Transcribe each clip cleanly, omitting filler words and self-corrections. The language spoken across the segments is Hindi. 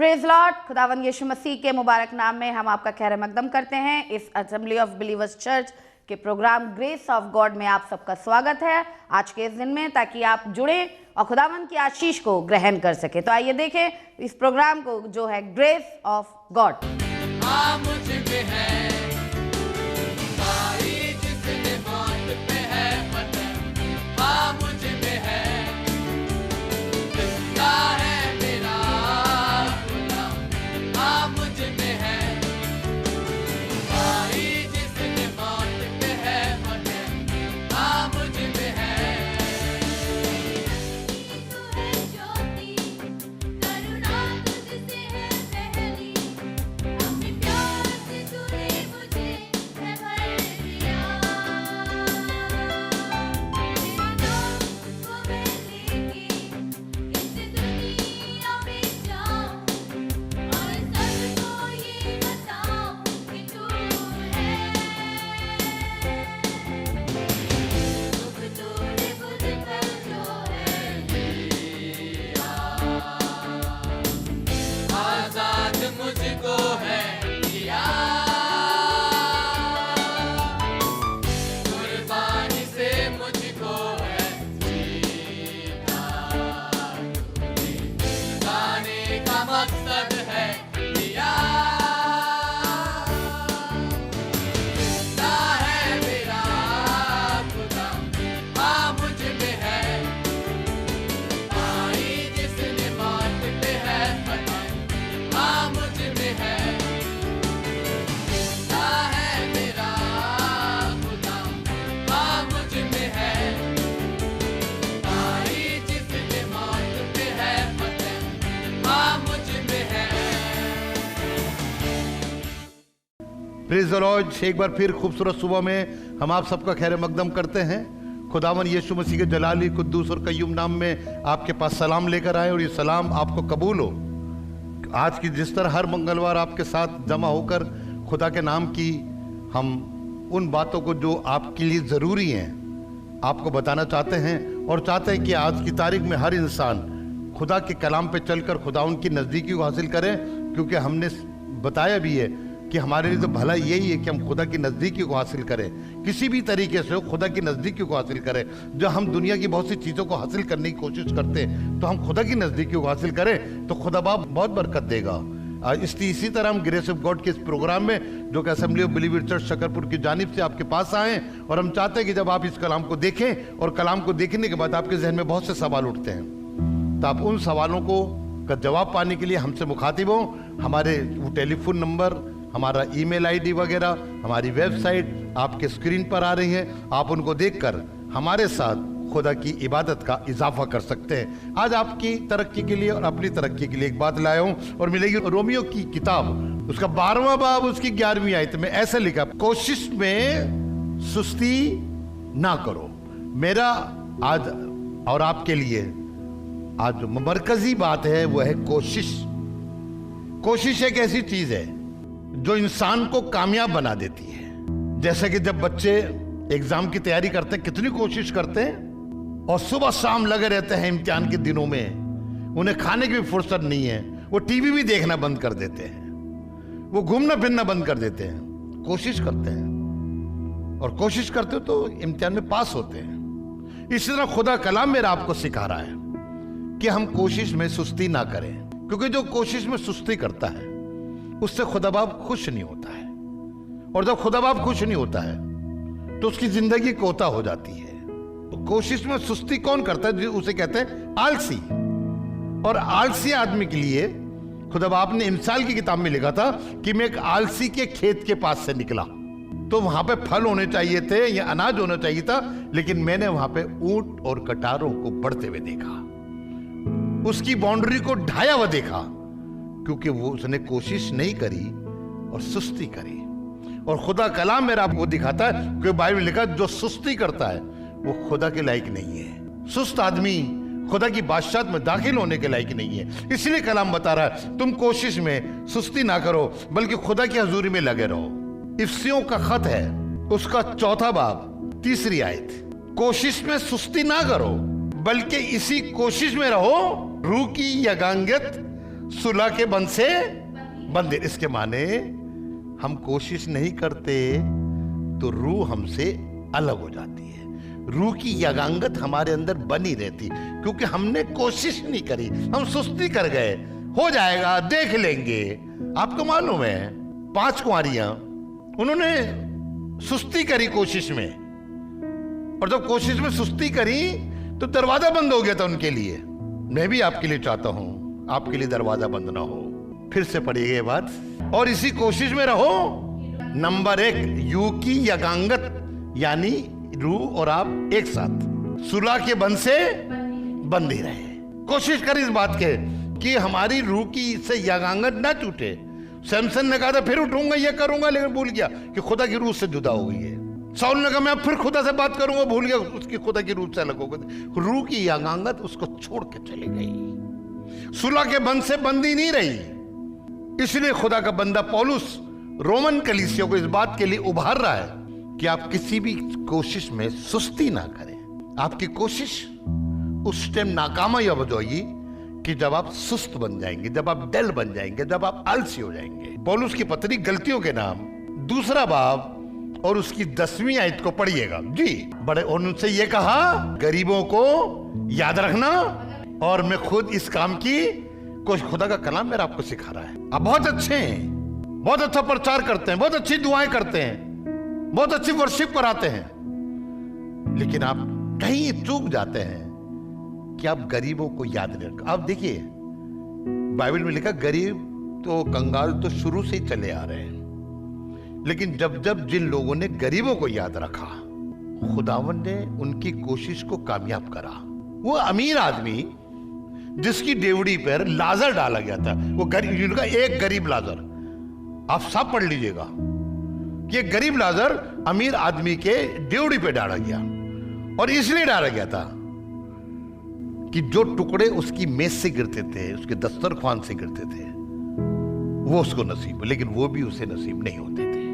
Praise Lord. खुदावंद यीशु मसीह के मुबारक नाम में हम आपका खैर मकदम करते हैं। इस असेंबली ऑफ बिलीवर्स चर्च के प्रोग्राम ग्रेस ऑफ गॉड में आप सबका स्वागत है आज के इस दिन में, ताकि आप जुड़े और खुदावंद की आशीष को ग्रहण कर सके। तो आइए देखें इस प्रोग्राम को जो है grace of God. Praise the Lord. एक बार फिर खूबसूरत सुबह में हम आप सबका खैर मकदम करते हैं। खुदावन यीशु मसीह के जलाली कुद्दूस और कय्यूम नाम में आपके पास सलाम लेकर आए और ये सलाम आपको कबूल हो। आज की जिस तरह हर मंगलवार आपके साथ जमा होकर खुदा के नाम की हम उन बातों को जो आपके लिए ज़रूरी हैं आपको बताना चाहते हैं, और चाहते हैं कि आज की तारीख में हर इंसान खुदा के कलाम पे चलकर खुदा उनकी नज़दीकी को हासिल करें, क्योंकि हमने बताया भी है कि हमारे लिए तो भला यही है कि हम खुदा की नज़दीकी को हासिल करें, किसी भी तरीके से खुदा की नज़दीकी को हासिल करें। जो हम दुनिया की बहुत सी चीज़ों को हासिल करने की कोशिश करते हैं, तो हम खुदा की नज़दीकी को हासिल करें तो खुदा बाप बहुत बरकत देगा। इसी तरह हम ग्रेस ऑफ गॉड के इस प्रोग्राम में जो कि assembly of believers church Shakarpur की जानिब से आपके पास आए, और हम चाहते हैं कि जब आप इस कलाम को देखें और कलाम को देखने के बाद आपके जहन में बहुत से सवाल उठते हैं, तो आप उन सवालों को का जवाब पाने के लिए हमसे मुखातिब हो। हमारे वो टेलीफोन नंबर, हमारा ईमेल आईडी वगैरह, हमारी वेबसाइट आपके स्क्रीन पर आ रही है। आप उनको देखकर हमारे साथ खुदा की इबादत का इजाफा कर सकते हैं। आज आपकी तरक्की के लिए और अपनी तरक्की के लिए एक बात लाया हूं, और मिलेगी रोमियो की किताब, उसका 12वां बाब, उसकी 11वीं आयत में ऐसा लिखा, कोशिश में सुस्ती ना करो। मेरा आज और आपके लिए आज जो मरकजी बात है वो है कोशिश। कोशिश एक ऐसी चीज है जो इंसान को कामयाब बना देती है। जैसे कि जब बच्चे एग्जाम की तैयारी करते हैं, कितनी कोशिश करते हैं और सुबह शाम लगे रहते हैं इम्तिहान के दिनों में, उन्हें खाने की भी फुर्सत नहीं है, वो टीवी भी देखना बंद कर देते हैं, वो घूमना फिरना बंद कर देते हैं, कोशिश करते हैं, और कोशिश करते हो तो इम्तिहान में पास होते हैं। इसी तरह खुदा कलाम मेरा आपको सिखा रहा है कि हम कोशिश में सुस्ती ना करें, क्योंकि जो कोशिश में सुस्ती करता है उससे खुदा बाप खुश नहीं होता है, और जब खुदा बाप खुश नहीं होता है तो उसकी जिंदगी कोता हो जाती है। तो कोशिश में सुस्ती कौन करता है? उसे कहते हैं आलसी। और आलसी आदमी के लिए खुदा बाप ने इमसाल की किताब में लिखा था कि मैं एक आलसी के खेत के पास से निकला, तो वहां पे फल होने चाहिए थे या अनाज होना चाहिए था, लेकिन मैंने वहां पे ऊंट और कटारों को बढ़ते हुए देखा, उसकी बाउंड्री को ढाया हुआ देखा, क्योंकि वो उसने कोशिश नहीं करी और सुस्ती करी। और खुदा कलाम मेरा आपको दिखाता है कि बाइबल में लिखा जो सुस्ती करता है वो खुदा के लायक नहीं है। सुस्त आदमी खुदा की बादशाहत में दाखिल होने के लायक नहीं है। इसलिए कलाम बता रहा है तुम कोशिश में सुस्ती ना करो, बल्कि खुदा की हजूरी में लगे रहो। इफ्सियों का खत है, उसका 4वां बाब 3री आयत, कोशिश में सुस्ती ना करो बल्कि इसी कोशिश में रहो, रूह की यगांगत सुलह के बंध से बंधे। इसके माने हम कोशिश नहीं करते तो रूह हमसे अलग हो जाती है, रूह की यगांगत हमारे अंदर बनी रहती, क्योंकि हमने कोशिश नहीं करी, हम सुस्ती कर गए, हो जाएगा देख लेंगे। आपको मालूम है 5 कुंवारियां, उन्होंने सुस्ती करी कोशिश में, और जब कोशिश में सुस्ती करी तो दरवाजा बंद हो गया था उनके लिए। मैं भी आपके लिए चाहता हूं आपके लिए दरवाजा बंद ना हो। फिर से पढ़िए ये बात, और इसी कोशिश में रहो। नंबर 1, यू की यगांगत यानी रूह और आप एक साथ सुलह के बंध से बंध ही रहे। कोशिश कर इस बात के कि हमारी रूह की से यगांगत ना टूटे। सैमसन ने कहा था फिर उठूंगा ये करूंगा, लेकिन भूल गया कि खुदा की रूह से जुदा हो गई है। साउल ने कहा मैं फिर खुदा से बात करूंगा, भूल गया उसकी खुदा की रूह से अलग हो गई। रूह की यगांगत उसको छोड़ के चली गई, सुलह के बंध से बंदी नहीं रही। इसलिए खुदा का बंदा पौलुस रोमन कलीसिया को इस बात के लिए उभार रहा है कि आप किसी भी कोशिश में सुस्ती ना करें। आपकी कोशिश उस टाइम नाकामयाब हो जाएगी कि जब आप सुस्त बन जाएंगे, जब आप डल बन जाएंगे, जब आप आलसी हो जाएंगे। पौलुस की पत्री गलतियों के नाम 2 बाब और उसकी 10वीं आयत को पढ़िएगा जी। बड़े उनसे ये कहा गरीबों को याद रखना, और मैं खुद इस काम की कोशिश, खुदा का कलाम मेरा आपको सिखा रहा है। आप बहुत अच्छे हैं, बहुत अच्छा प्रचार करते हैं, बहुत अच्छी दुआएं करते हैं, बहुत अच्छी वर्शिप कराते हैं, लेकिन आप कहीं चूक जाते हैं कि आप गरीबों को याद नहीं रखते। आप देखिए बाइबल में लिखा गरीब तो कंगाल तो शुरू से ही चले आ रहे हैं, लेकिन जब जब जिन लोगों ने गरीबों को याद रखा, खुदावन ने उनकी कोशिश को कामयाब करा। वो अमीर आदमी जिसकी डेवड़ी पर लाजर डाला गया था, वो गरीब, जिनका एक गरीब लाजर, आप सब पढ़ लीजिएगा कि गरीब लाजर अमीर आदमी के ड्योढ़ी पे डाला गया, और इसलिए डाला गया था कि जो टुकड़े उसकी मेज से गिरते थे, उसके दस्तरख्वान से गिरते थे, वो उसको नसीब, लेकिन वो भी उसे नसीब नहीं होते थे।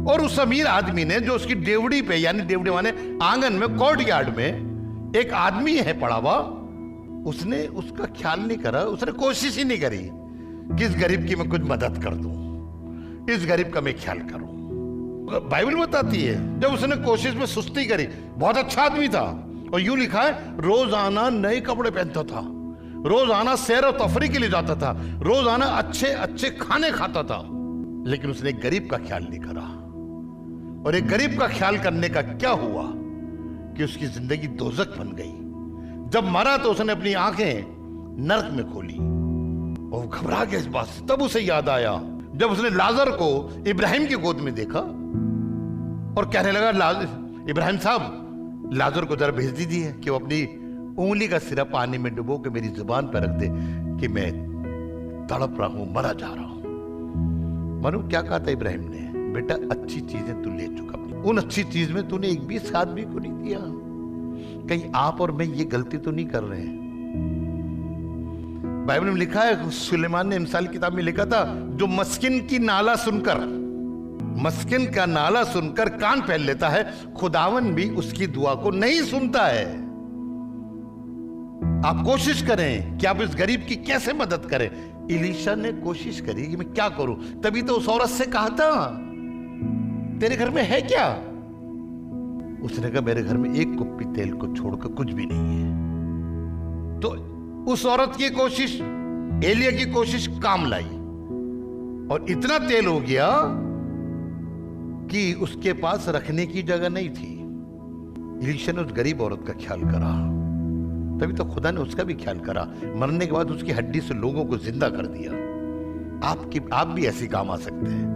और उस अमीर आदमी ने जो उसकी ड्योढ़ी पे, यानी ड्योढ़ी माने आंगन में, कोर्ट यार्ड में एक आदमी है पड़ा हुआ, उसने उसका ख्याल नहीं करा, उसने कोशिश ही नहीं करी कि इस गरीब की मैं कुछ मदद कर दूं, इस गरीब का मैं ख्याल करूं। बाइबल बताती है जब उसने कोशिश में सुस्ती करी, बहुत अच्छा आदमी था, और यूं लिखा है रोजाना नए कपड़े पहनता था, रोजाना सैर और तफरी के लिए जाता था, रोजाना अच्छे अच्छे खाने खाता था, लेकिन उसने एक गरीब का ख्याल नहीं करा। और एक गरीब का ख्याल करने का क्या हुआ कि उसकी जिंदगी दोजक बन गई। जब मरा तो उसने अपनी आंखें नर्क में खोली और घबरा गया इस बात से। तब उसे याद आया जब उसने लाजर को इब्राहिम की गोद में देखा और कहने लगा इब्राहिम साहब लाजर को जरा भेज दीजिए कि वो अपनी उंगली का सिरा पानी में डुबो के मेरी जुबान पर रख दे कि मैं तड़प रहा हूं, मरा जा रहा हूं। मालूम क्या कहा था इब्राहिम ने? बेटा अच्छी चीजें तू ले चुका, उन अच्छी चीज में तूने एक भी आदमी को नहीं दिया। कहीं आप और मैं ये गलती तो नहीं कर रहे हैं? बाइबल में लिखा है, सुलेमान ने मिसाल किताब में लिखा था, जो मस्किन की नाला सुनकर, मस्किन का नाला सुनकर कान फैल लेता है, खुदावन भी उसकी दुआ को नहीं सुनता है। आप कोशिश करें कि आप इस गरीब की कैसे मदद करें। इलीशा ने कोशिश करी कि मैं क्या करूं, तभी तो उस औरत से कहा था तेरे घर में है क्या? उसने कहा मेरे घर में एक कुप्पी तेल को छोड़कर कुछ भी नहीं है। तो उस औरत की कोशिश, एलिया की कोशिश काम लाई, और इतना तेल हो गया कि उसके पास रखने की जगह नहीं थी। इलीशा ने उस गरीब औरत का ख्याल करा, तभी तो खुदा ने उसका भी ख्याल करा। मरने के बाद उसकी हड्डी से लोगों को जिंदा कर दिया। आप भी ऐसे काम आ सकते हैं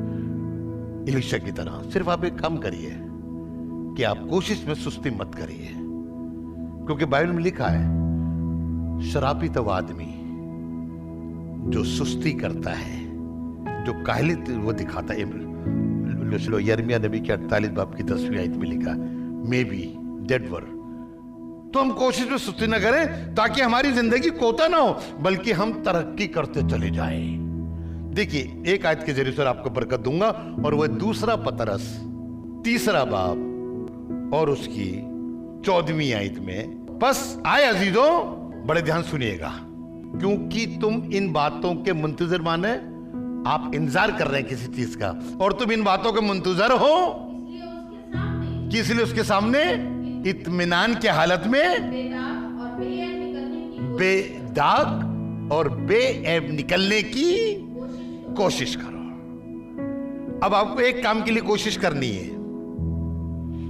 इलीशा की तरह। सिर्फ आप एक काम करिए कि आप कोशिश में सुस्ती मत करिए, क्योंकि बाइबल में लिखा है शराबी तो आदमी जो सुस्ती करता है, जो काहली वो दिखाता है। यिर्मयाह नबी के 48 बाब की 10वीं आयत में लिखा मे बी डेड वर। तो हम कोशिश में सुस्ती न करें ताकि हमारी जिंदगी कोता ना हो, बल्कि हम तरक्की करते चले जाएं। देखिए एक आयत के जरिए से आपको बरकत दूंगा, और वह 2 पतरस 3 बाब और उसकी 14वीं आयत में। बस आए अजीजों, बड़े ध्यान सुनिएगा। क्योंकि तुम इन बातों के मुंतजर माने, आप इंतजार कर रहे हैं किसी चीज का, और तुम इन बातों के मुंतजर हो कि इसलिए उसके सामने इत्मीनान की हालत में बेदाग और बेऐब निकलने की कोशिश करो। अब आपको एक काम के लिए कोशिश करनी है,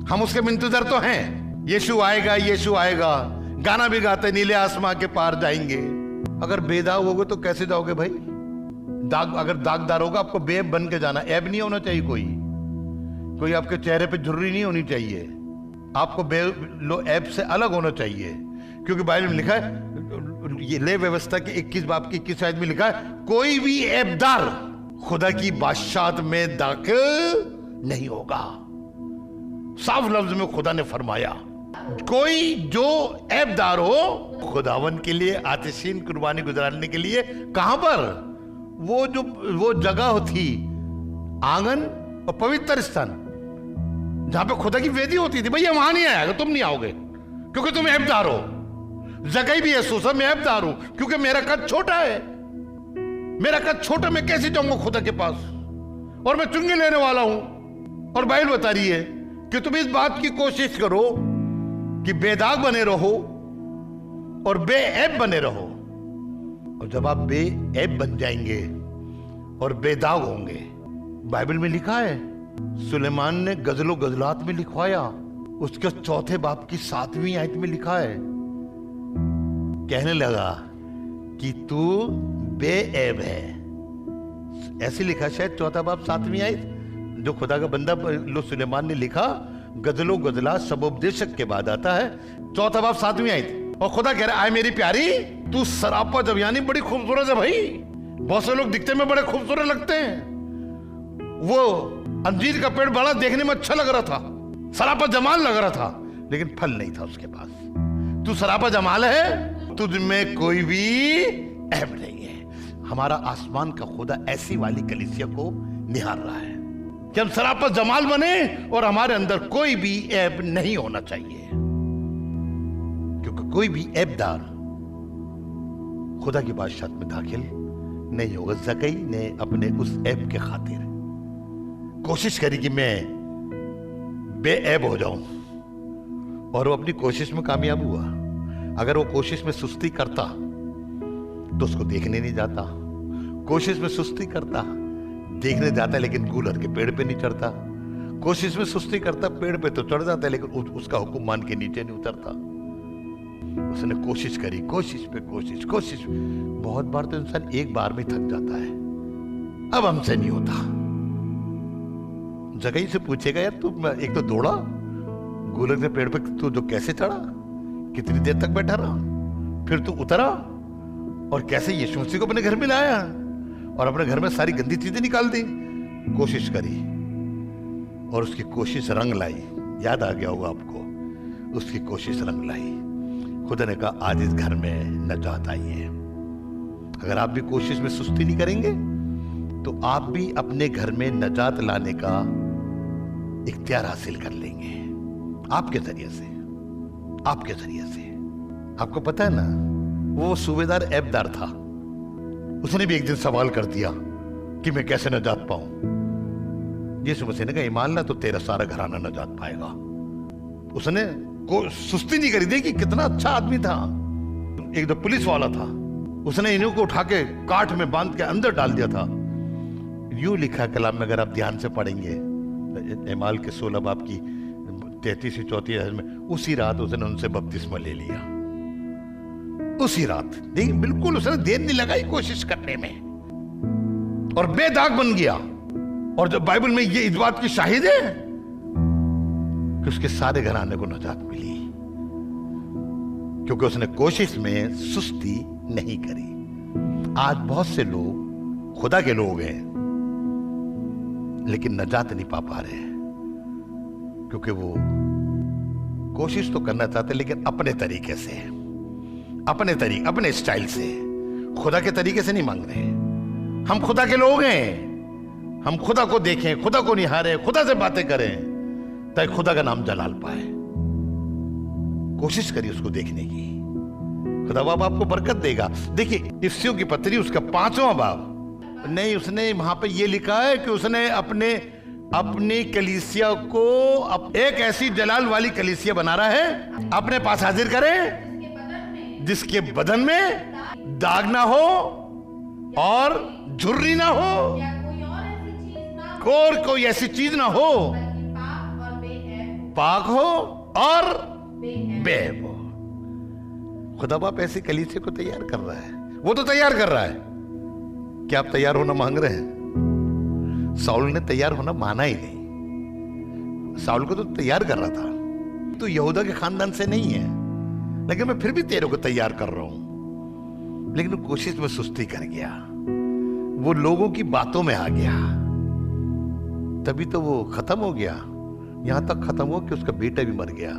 हम उसके इंतजार तो हैं, यीशु आएगा, यीशु आएगा, गाना भी गाते नीले आसमां के पार जाएंगे। अगर बेदाग होगे तो कैसे जाओगे भाई? दाग, अगर दागदार होगा आपको बेऐब बन के जाना, ऐब नहीं होना चाहिए, कोई आपके चेहरे पे झुर्री नहीं होनी चाहिए, आपको ऐब से अलग होना चाहिए, क्योंकि बाइबल में लिखा है, ये ले व्यवस्था के 21 बाब की 21 आयत में लिखा है, कोई भी ऐबदार खुदा की बादशाहत में दाखिल नहीं होगा। साफ लफ्ज में खुदा ने फरमाया, कोई जो ऐबदार हो खुदावन के लिए आतिशीन कुर्बानी गुजारने के लिए, कहां पर? वो जगह थी आंगन और पवित्र स्थान जहां पे खुदा की वेदी होती थी, भैया वहां नहीं आएगा, तुम नहीं आओगे क्योंकि तुम ऐबदार हो। जगह भी है सोचा, मैं ऐबदार हूं क्योंकि मेरा कद छोटा है, मेरा कद छोटा, मैं कैसे जाऊंगा खुदा के पास, और मैं चुंगी लेने वाला हूं। और बाइबल बता रही है कि तुम इस बात की कोशिश करो कि बेदाग बने रहो और बेऐब बने रहो, और जब आप बेऐब बन जाएंगे और बेदाग होंगे, बाइबल में लिखा है, सुलेमान ने गजलो गजलात में लिखवाया, उसके 4 बाब की 7वीं आयत में लिखा है, कहने लगा कि तू बेऐब है। ऐसे लिखा शायद 4 बाब 7वीं आयत, जो खुदा का बंदा लो सुलेमान ने लिखा, गजलो गजला सबोपदेशक के बाद आता है 4 बाब 7वीं आयत, और खुदा कह रहा है, आए मेरी प्यारी, तू सरापा जब, यानी बड़ी खूबसूरत है भाई। बहुत से लोग दिखते में बड़े खूबसूरत लगते हैं, वो अंजीर का पेड़ बड़ा देखने में अच्छा लग रहा था, सरापा जमाल लग रहा था, लेकिन फल नहीं था उसके पास। तू सरापा जमाल है, तुझ में कोई भी ऐब नहीं है। हमारा आसमान का खुदा ऐसी वाली कलीसिया को निहार रहा है कि हम सरापा जमाल बने और हमारे अंदर कोई भी ऐब नहीं होना चाहिए, क्योंकि कोई भी ऐबदार खुदा की बादशाहत में दाखिल नहीं होगा। ज़कई ने अपने उस ऐब के खातिर कोशिश करी कि मैं बेऐब हो जाऊं, और वो अपनी कोशिश में कामयाब हुआ। अगर वो कोशिश में सुस्ती करता तो उसको देखने नहीं जाता, कोशिश में सुस्ती करता देखने जाता लेकिन कूलर के पेड़ पे नहीं चढ़ता, कोशिश में सुस्ती करता पेड़ पे तो चढ़ जाता लेकिन उसका हुक्म मान के नीचे नहीं उतरता। उसने कोशिश करी, कोशिश पे कोशिश। बहुत बार तो इंसान एक बार में थक जाता है, अब हमसे नहीं होता। जगह से पूछेगा, यार तू एक तो दौड़ा कूलर के पेड़ पे, तू जो कैसे चढ़ा, कितनी देर तक बैठा रहा, फिर तू उतरा, और कैसे यीशु मसीह को अपने घर में लाया और अपने घर में सारी गंदी चीजें निकाल दी। कोशिश करी और उसकी कोशिश रंग लाई। याद आ गया होगा आपको, उसकी कोशिश रंग लाई। खुदा ने कहा, आज इस घर में नजात आई है। अगर आप भी कोशिश में सुस्ती नहीं करेंगे तो आप भी अपने घर में नजात लाने का इख्तियार हासिल कर लेंगे, आपके जरिए से। आपको पता है ना, वो सूबेदार ऐबदार था, उसने भी एक दिन सवाल कर दिया कि मैं कैसे नजात पाऊं। यीशु मसीह ने कहा, ईमान ला तो तेरा सारा घराना नजात पाएगा। उसने सुस्ती नहीं करी, देखी कितना अच्छा आदमी था। एक दो पुलिस वाला था, उसने इन्हीं को उठा के काठ में बांध के अंदर डाल दिया था। यूं लिखा कलाम में, अगर आप ध्यान से पढ़ेंगे एमाल के 16 बाब की 33 से 34 में, उसी रात उसने उनसे बपतिस्मा ले लिया। उसी रात, देखिए बिल्कुल उसने देर नहीं लगाई कोशिश करने में, और बेदाग बन गया। और जब बाइबल में ये इस बात की शाहिद है कि उसके सारे घराने को नजात मिली, क्योंकि उसने कोशिश में सुस्ती नहीं करी। आज बहुत से लोग खुदा के लोग हैं लेकिन नजात नहीं पा रहे हैं, क्योंकि वो कोशिश तो करना चाहते लेकिन अपने तरीके से, अपने स्टाइल से, खुदा के तरीके से नहीं मांग रहे। हम खुदा के लोग हैं, हम खुदा को देखें, खुदा को निहारें, खुदा से बातें करें ताकि खुदा का नाम जलाल पाए। कोशिश करिए उसको देखने की, खुदा बाप आपको बरकत देगा। देखिए इफ्सियों की पत्री उसका 5वां बाब, नहीं उसने वहां पे ये लिखा है कि उसने अपनी कलीसिया को एक ऐसी जलाल वाली कलीसिया बना रहा है अपने पास हाजिर करे जिसके बदन में दाग ना हो और झुर्री ना हो, कोई ऐसी चीज ना हो, पाक हो और बेऐब हो। खुदा बाप ऐसी कलीसिया को तैयार कर रहा है, वो तो तैयार कर रहा है। क्या आप तैयार होना मांग रहे हैं? साउल ने तैयार होना माना ही नहीं। साउल को तो तैयार कर रहा था, तो यहूदा के खानदान से नहीं है, लेकिन मैं फिर भी तेरे को तैयार कर रहा हूं। लेकिन वो कोशिश में सुस्ती कर गया, वो लोगों की बातों में आ गया, तभी तो वो खत्म हो गया। यहां तक खत्म हो कि उसका बेटा भी मर गया,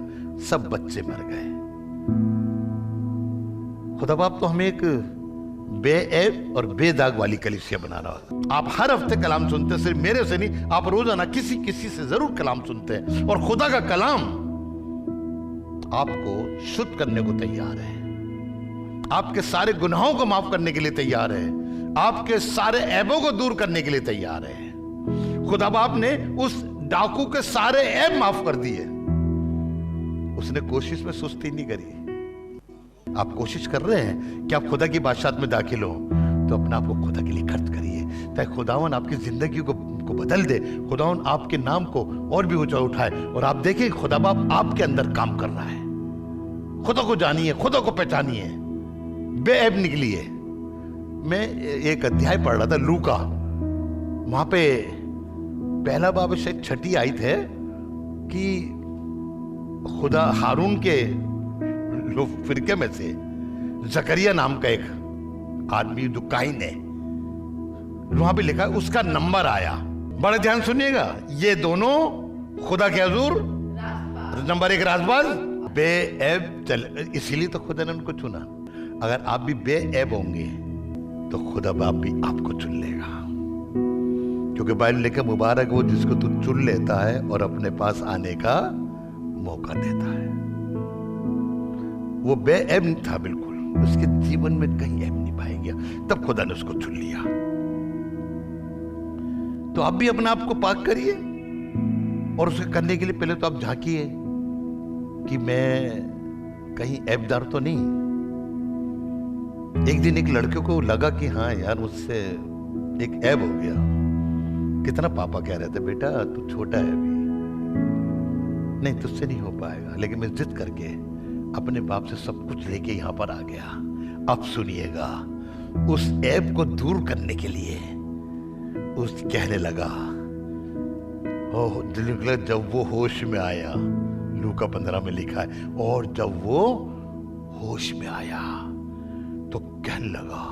सब बच्चे मर गए। खुदा बाप तो हमें एक बेऐब और बेदाग वाली कलीसिया बना रहा है। आप हर हफ्ते कलाम सुनते हैं, सिर्फ मेरे से नहीं, आप रोजाना किसी से जरूर कलाम सुनते हैं, और खुदा का कलाम आपको शुद्ध करने को तैयार है, आपके सारे गुनाहों को माफ करने के लिए तैयार है, आपके सारे ऐबों को दूर करने के लिए तैयार है। खुदा बाप ने उस डाकू के सारे ऐब माफ कर दिए। उसने कोशिश में सुस्ती नहीं करी। आप कोशिश कर रहे हैं कि आप खुदा की बादशाहत में दाखिल हो, तो अपने आप को खुदा के लिए खर्च करिए, ताकि खुदावन आपकी जिंदगी को बदल दे, खुदावन आपके नाम को और भी ऊंचा उठाए, और आप देखिए खुदा बाप आपके अंदर काम कर रहा है। खुदा को जानिए, खुदा को पहचानिए, बेऐब निकलिए। मैं एक अध्याय पढ़ रहा था लूका, वहां पे पहला बाब शायद 6 आयत है कि खुदा हारून के फिरके में से जकरिया नाम का एक आदमी जो काइन है, वहां पे लिखा है उसका नंबर आया। बड़े ध्यान सुनिएगा, ये दोनों खुदा के हुजूर नंबर 1 राजबाज बेऐब चल, इसीलिए तो खुदा ने उनको चुना। अगर आप भी बेऐब होंगे तो खुदा बाप भी आपको चुन लेगा, क्योंकि बाइबल लिखा मुबारक वो जिसको तू चुन लेता है और अपने पास आने का मौका देता है। वो बेऐब नहीं था बिल्कुल, उसके जीवन में कहीं ऐब नहीं पाया गया, तब खुदा ने उसको चुन लिया। तो आप भी अपने आप को पाक करिए, और उसे करने के लिए पहले तो आप झांकिए कि मैं कहीं ऐबदार तो नहीं। एक दिन एक लड़के को लगा कि हाँ यार मुझसे एक ऐब हो गया। कितना पापा कह रहे थे, बेटा तू छोटा है अभी, नहीं तुझसे नहीं हो पाएगा, लेकिन मैं जिद करके अपने बाप से सब कुछ लेके यहां पर आ गया। अब सुनिएगा, उस ऐब को दूर करने के लिए उस कहने लगा, जब वो होश में आया, लूका 15 में लिखा है, और जब वो होश में आया तो कहने लगा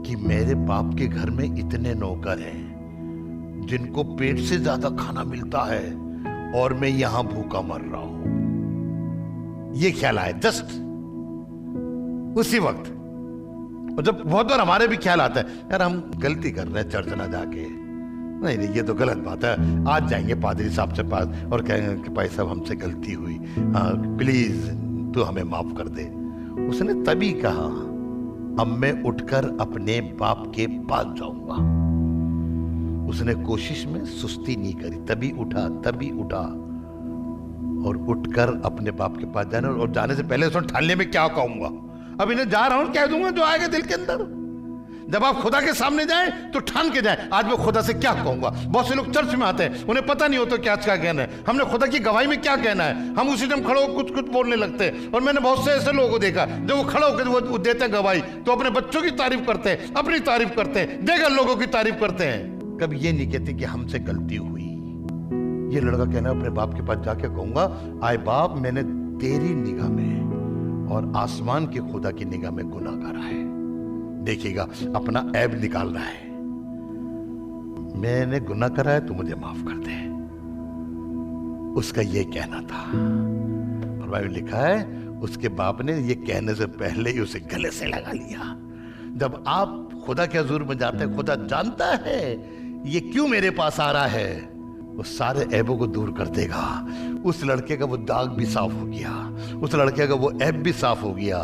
कि मेरे बाप के घर में इतने नौकर हैं जिनको पेट से ज्यादा खाना मिलता है, और मैं यहां भूखा मर रहा हूं। ये ख्याल आया जस्ट उसी वक्त। और जब बहुत बार हमारे भी ख्याल आता है, यार हम गलती कर रहे हैं चर्च ना जाके, नहीं ये तो गलत बात है, आज जाएंगे पादरी साहब से पास और कहेंगे कि भाई साहब हमसे गलती हुई, प्लीज तू हमें माफ कर दे। उसने तभी कहा, अब मैं उठकर अपने बाप के पास जाऊंगा। उसने कोशिश में सुस्ती नहीं करी, तभी उठा और उठकर अपने बाप के पास जाने, और जाने से पहले उसने ठानने में क्या कहूंगा, अब इन्हें जा रहा हूं कह दूंगा जो आएगा दिल के अंदर। जब आप खुदा के सामने जाएं तो ठान के जाएं, आज मैं खुदा से क्या कहूंगा। बहुत से लोग चर्च में आते हैं, उन्हें पता नहीं होता क्या क्या कहना है, हमने खुदा की गवाही में क्या कहना है, हम उसी टाइम खड़े होकर कुछ बोलने लगते हैं। और मैंने बहुत से ऐसे लोगों को देखा, जब वो खड़े होकर वो देते हैं गवाही, तो अपने बच्चों की तारीफ करते हैं, अपनी तारीफ करते हैं, देखकर लोगों की तारीफ करते हैं, कभी ये नहीं कहते कि हमसे गलती हुई। ये लड़का कहना अपने बाप के पास जाके कहूंगा, आए बाप मैंने तेरी निगाह में और आसमान के खुदा की निगाह में गुनाह करा है। देखिएगा अपना ऐब निकाल रहा है, मैंने गुनाह करा है, तू मुझे माफ कर दे। उसका ये कहना था, और बाइबल लिखा है उसके बाप ने ये कहने से पहले ही उसे गले से लगा लिया। जब आप खुदा के हुजूर में जाते हैं, खुदा जानता है ये क्यों मेरे पास आ रहा है, वो सारे ऐबों को दूर कर देगा। उस लड़के का वो दाग भी साफ हो गया, उस लड़के का वो ऐब भी साफ हो गया।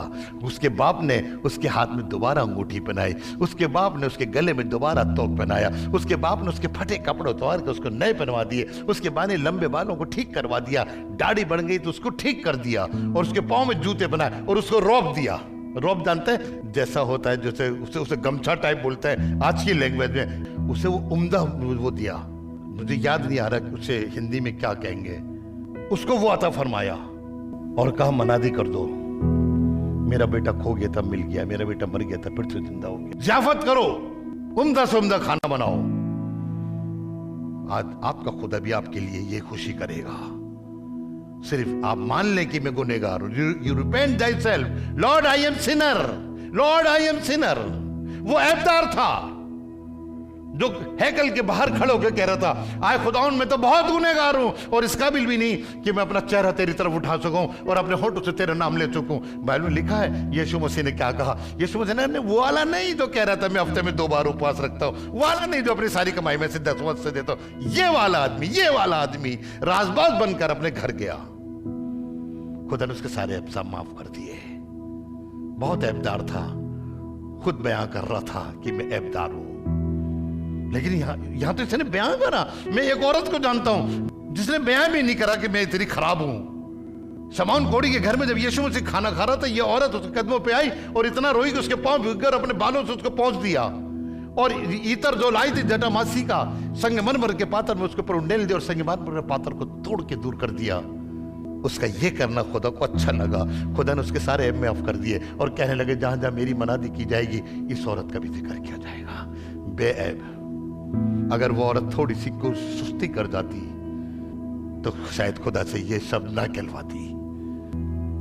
उसके बाप ने उसके हाथ में दोबारा अंगूठी पहनाई, उसके बाप ने उसके गले में दोबारा तोक पहनाया, उसके बाप ने उसके फटे कपड़े उतार के उसको नए पहनवा दिए, उसके बाने लंबे बालों को ठीक करवा दिया, दाढ़ी बढ़ गई तो उसको ठीक कर दिया, और उसके पाँव में जूते बनाए और उसको रौब दिया। रौब जानते हैं जैसा होता है, जैसे उसे गमछा टाइप बोलते हैं आज की लैंग्वेज में, उसे वो उम्दा वो दिया, मुझे याद नहीं आ रहा उसे हिंदी में क्या कहेंगे। उसको वो अता फरमाया और कहा मनादी कर दो, मेरा बेटा खो गया था मिल गया, मेरा बेटा मर गया था फिर से जिंदा हो गया, ज़ियाफत करो, उम्दा से उम्दा खाना बनाओ। आज आपका खुदा भी आपके लिए ये खुशी करेगा, सिर्फ आप मान लें कि मैं गुनहगार हूं। You repent thyself, Lord I am Sinner, Lord I am Sinner. वो ऐबदार था जो हैकल के बाहर खड़े होकर कह रहा था, आए खुदाउन मैं तो बहुत गुनहगार हूं और इस काबिल भी नहीं कि मैं अपना चेहरा तेरी तरफ उठा सकूं और अपने होठों से तेरा नाम ले सकूं। बाइबल में लिखा है यीशु मसीह ने क्या कहा। यीशु मसीह ने वो वाला नहीं जो कह रहा था मैं हफ्ते में 2 बार उपवास रखता हूं, वो वाला नहीं जो अपनी सारी कमाई में से 10 से देता हूं, ये वाला आदमी राजबाज बनकर अपने घर गया। खुदा ने उसके सारे एहसान माफ कर दिए। बहुत ऐबदार था, खुद बयां कर रहा था कि मैं ऐबदार हूं, लेकिन यहां तो इसने बयां करा। मैं एक औरत को जानता हूं जिसने बयां भी नहीं करा कि मैं इतनी खराब हूं। शमौन कोढ़ी के घर में जब यीशु मसीह खाना खा रहा था, ये औरत उसके कदमों पे आई और इतना रोई कि उसके पांव भीगकर अपने बालों से उसको पहुंच दिया, और इतर जो लाई थी जटामासी का संगमरमर के पात्र में उसके ऊपर उंडेल दिया और संगमरमर के पात्र को तोड़ के दूर कर दिया। उसका ये करना खुदा को अच्छा लगा। खुदा ने उसके सारे ऐब माफ कर दिए और कहने लगे जहां जहां मेरी मनादी की जाएगी इस औरत का भी जिक्र किया जाएगा। बेऐब। अगर वो औरत थोड़ी सी को सुस्ती कर जाती तो शायद खुदा से ये शब्द ना कहलवाती।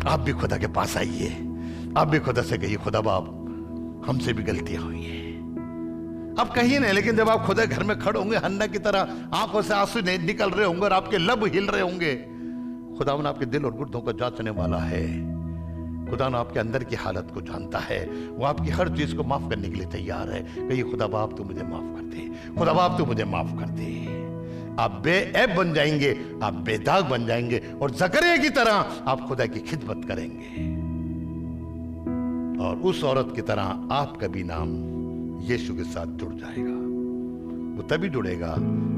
आप भी खुदा के पास आइए, आप भी खुदा से कहिए, खुदा बाप हमसे भी गलतियां हुई हैं। अब कहिए नहीं, लेकिन जब आप खुदा घर में खड़े होंगे हन्ना की तरह आंखों से आंसू निकल रहे होंगे और आपके लब हिल रहे होंगे, खुदावन आपके दिल और गुर्दों को जांचने वाला है। खुदावन आपके अंदर की हालत को जानता है, वो आपकी हर चीज को माफ करने के लिए तैयार है। कहिए खुदा बाप तू मुझे माफ कर दे, खुदा बाप तू मुझे माफ कर दे। आप बेऐब बन जाएंगे, आप बेदाग बन जाएंगे और जकरिया की तरह आप खुदा की खिदमत करेंगे। और उस औरत की तरह आपका भी नाम यीशु के साथ जुड़ जाएगा। वो तभी जुड़ेगा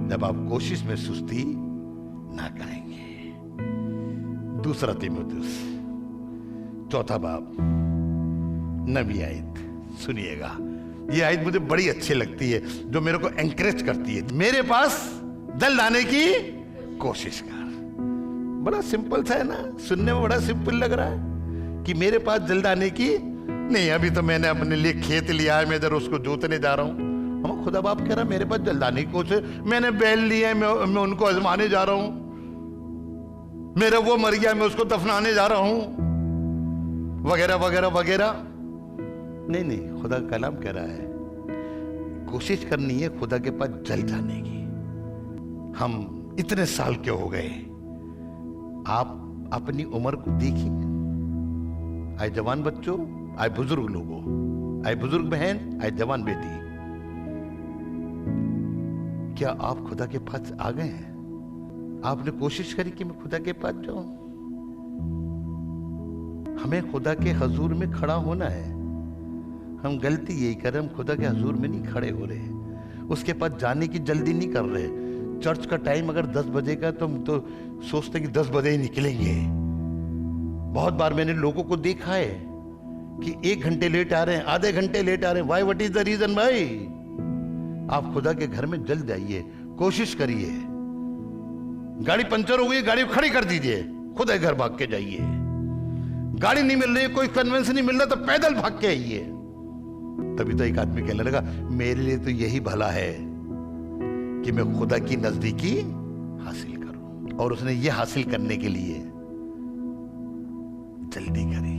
जब आप कोशिश में सुस्ती ना करेंगे। दूसरा तीमुथियुस 4 बाब 9वीं आयत सुनिएगा। ये आयत मुझे बड़ी अच्छी लगती है, जो मेरे को एंकरेज करती है। मेरे पास दल लाने की कोशिश कर। बड़ा सिंपल सा है ना, सुनने में बड़ा सिंपल लग रहा है कि मेरे पास जल्द आने की नहीं। अभी तो मैंने अपने लिए खेत लिया है, मैं इधर उसको जोतने जा रहा हूं। हम खुदा बाप कह रहा मेरे पास जल्द आने की कोशिश, मैंने बैल लिया है, मैं उनको आजमाने जा रहा हूं, मेरा वो मर गया मैं उसको दफनाने जा रहा हूं, वगैरह वगैरह वगैरह। नहीं नहीं, खुदा का कलाम कह रहा है कोशिश करनी है खुदा के पास जल जाने की। हम इतने साल के हो गए, आप अपनी उम्र को देखिए। आए जवान बच्चों, आए बुजुर्ग लोगों, आए बुजुर्ग बहन, आए जवान बेटी, क्या आप खुदा के पास आ गए हैं? आपने कोशिश करी कि मैं खुदा के पास जाऊं? हमें खुदा के हजूर में खड़ा होना है। हम गलती यही कर रहे, हम खुदा के हजूर में नहीं खड़े हो रहे, उसके पास जाने की जल्दी नहीं कर रहे। चर्च का टाइम अगर 10 बजे का, तो हम तो सोचते कि 10 बजे ही निकलेंगे। बहुत बार मैंने लोगों को देखा है कि 1 घंटे लेट आ रहे हैं, आधे घंटे लेट आ रहे हैं। Why, what is the reason भाई? आप खुदा के घर में जल्द जाइए, कोशिश करिए। गाड़ी पंचर हो गई, गाड़ी खड़ी कर दीजिए, खुदा के घर भाग के जाइए। गाड़ी नहीं मिल रही, कोई कन्वेंस नहीं मिल रहा, तो पैदल भाग के आइए। तभी तो एक आदमी कहने लगा मेरे लिए तो यही भला है कि मैं खुदा की नजदीकी हासिल करूं। और उसने ये हासिल करने के लिए जल्दी करी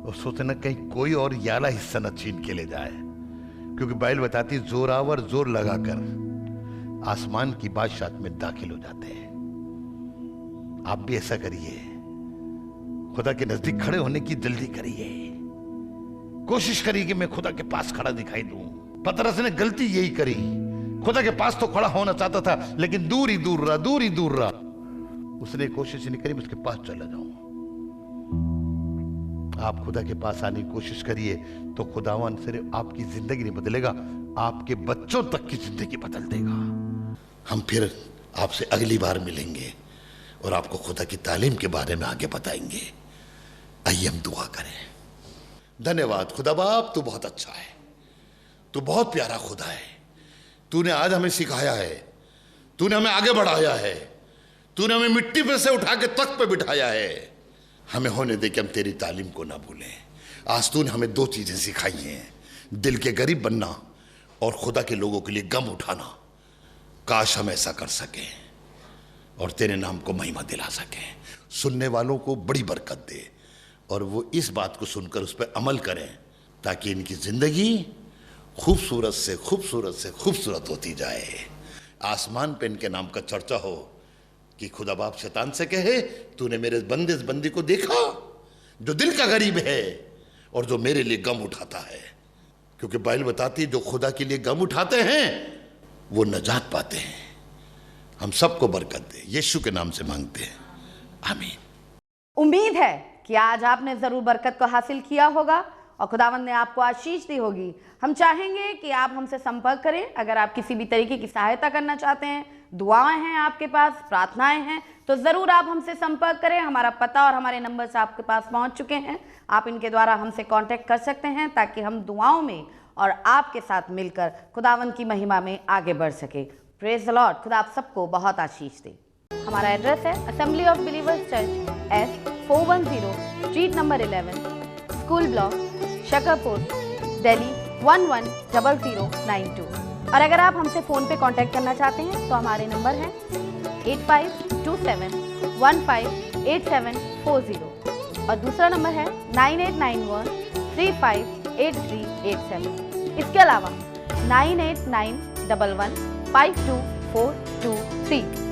और सोचना कहीं कोई और याला हिस्सा न छीन के ले जाए, क्योंकि बाइबल बताती जोरावर जोर लगाकर आसमान की बादशाहत में दाखिल हो जाते हैं। आप भी ऐसा करिए, खुदा के नजदीक खड़े होने की जल्दी करिए, कोशिश करिए कि मैं खुदा के पास खड़ा दिखाई दूं। पतरस ने गलती यही करी, खुदा के पास तो खड़ा होना चाहता था, लेकिन दूर ही दूर रहा, दूर ही दूर रहा। उसने कोशिश नहीं करी मैं उसके पास चला जाऊं। आप खुदा के पास आने की कोशिश करिए तो खुदावन सिर्फ आपकी जिंदगी नहीं बदलेगा, आपके बच्चों तक की जिंदगी बदल देगा। हम फिर आपसे अगली बार मिलेंगे और आपको खुदा की तालीम के बारे में आगे बताएंगे। आइए हम दुआ करें। धन्यवाद खुदा बाप, तू बहुत अच्छा है, तू बहुत प्यारा खुदा है। तूने आज हमें सिखाया है, तूने हमें आगे बढ़ाया है, तूने हमें मिट्टी पे से उठा के तख्त पे बिठाया है। हमें होने दे कि हम तेरी तालीम को ना भूलें। आज तूने हमें दो चीजें सिखाई हैं, दिल के गरीब बनना और खुदा के लोगों के लिए गम उठाना। काश हम ऐसा कर सकें और तेरे नाम को महिमा दिला सकें। सुनने वालों को बड़ी बरकत दे और वो इस बात को सुनकर उस पर अमल करें, ताकि इनकी जिंदगी खूबसूरत से खूबसूरत से खूबसूरत होती जाए। आसमान पे इनके नाम का चर्चा हो कि खुदा बाप शैतान से कहे, तूने मेरे बंदे इस बंदी को देखा जो दिल का गरीब है और जो मेरे लिए गम उठाता है। क्योंकि बाइबल बताती है जो खुदा के लिए गम उठाते हैं वो नजात पाते हैं। हम सबको बरकत दे, यीशु के नाम से मांगते हैं, आमीन। उम्मीद है कि आज आपने जरूर बरकत को हासिल किया होगा और खुदावंद ने आपको आशीष दी होगी। हम चाहेंगे कि आप हमसे संपर्क करें। अगर आप किसी भी तरीके की सहायता करना चाहते हैं, दुआएं हैं आपके पास, प्रार्थनाएं हैं, तो ज़रूर आप हमसे संपर्क करें। हमारा पता और हमारे नंबर्स आपके पास पहुंच चुके हैं। आप इनके द्वारा हमसे कांटेक्ट कर सकते हैं ताकि हम दुआओं में और आपके साथ मिलकर खुदावंद की महिमा में आगे बढ़ सके। Praise the Lord. खुदा आप सबको बहुत आशीष दे। हमारा एड्रेस है assembly of believers church, S410 street number 11, school block, Shakarpur, Delhi 110092। और अगर आप हमसे फ़ोन पे कांटेक्ट करना चाहते हैं तो हमारे नंबर हैं 8527158740 और दूसरा नंबर है 9891358387। इसके अलावा 9891152423